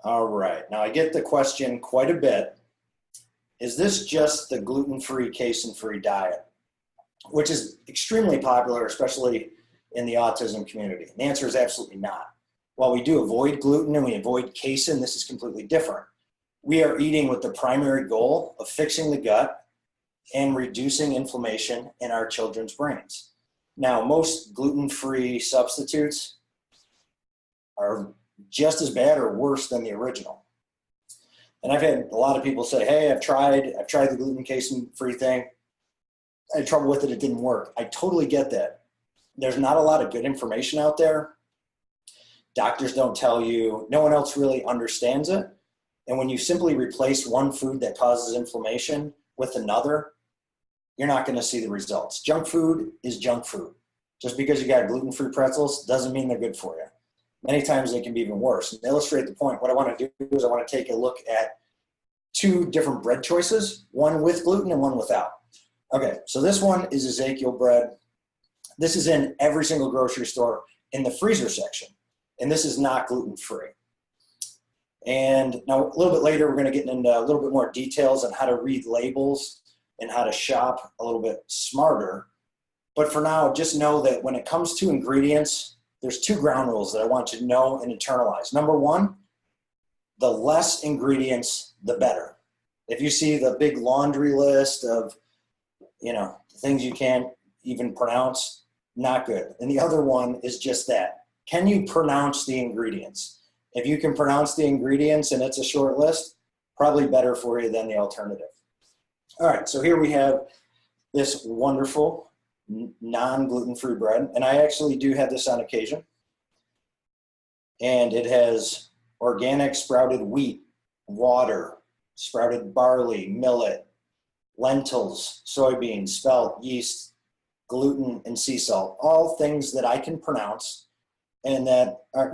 All right. Now I get the question quite a bit. Is this just the gluten-free, casein-free diet? Which is extremely popular, especially in the autism community. And the answer is absolutely not. While we do avoid gluten and we avoid casein, this is completely different. We are eating with the primary goal of fixing the gut and reducing inflammation in our children's brains. Now, most gluten-free substitutes are just as bad or worse than the original. And I've had a lot of people say, hey, I've tried the gluten casein-free thing. I had trouble with it, it didn't work. I totally get that. There's not a lot of good information out there. Doctors don't tell you, no one else really understands it. And when you simply replace one food that causes inflammation with another, you're not going to see the results. Junk food is junk food. Just because you got gluten-free pretzels doesn't mean they're good for you. Many times they can be even worse. And to illustrate the point, what I want to do is I want to take a look at two different bread choices, one with gluten and one without. Okay, so this one is Ezekiel bread. This is in every single grocery store in the freezer section. And this is not gluten-free. And now a little bit later, we're going to get into a little bit more details on how to read labels and how to shop a little bit smarter. But for now, just know that when it comes to ingredients, there's two ground rules that I want you to know and internalize. Number one, the less ingredients, the better. If you see the big laundry list of, things you can't even pronounce, not good. And the other one is just that. Can you pronounce the ingredients? If you can pronounce the ingredients and it's a short list, probably better for you than the alternative. All right, so here we have this wonderful non-gluten-free bread, and I actually do have this on occasion. And it has organic sprouted wheat, water, sprouted barley, millet, lentils, soybeans, spelt, yeast, gluten, and sea salt, all things that I can pronounce and that are,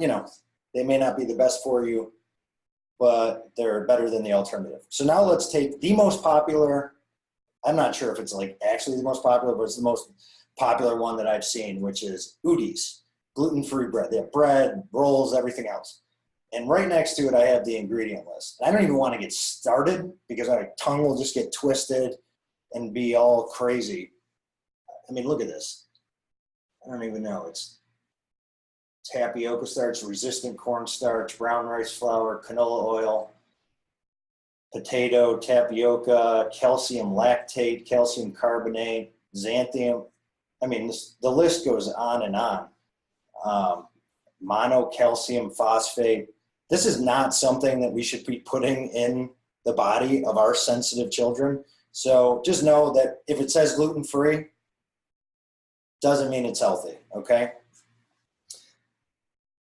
they may not be the best for you, but they're better than the alternative. So now let's take the most popular, I'm not sure if it's like actually the most popular, but it's the most popular one that I've seen, which is Udi's, gluten-free bread. They have bread, rolls, everything else. And right next to it, I have the ingredient list. I don't even want to get started because my tongue will just get twisted and be all crazy. I mean, look at this. I don't even know. It's tapioca starch, resistant cornstarch, brown rice flour, canola oil, potato, tapioca, calcium lactate, calcium carbonate, xanthium. I mean, the list goes on and on. Monocalcium phosphate. This is not something that we should be putting in the body of our sensitive children. So just know that if it says gluten-free, doesn't mean it's healthy, okay?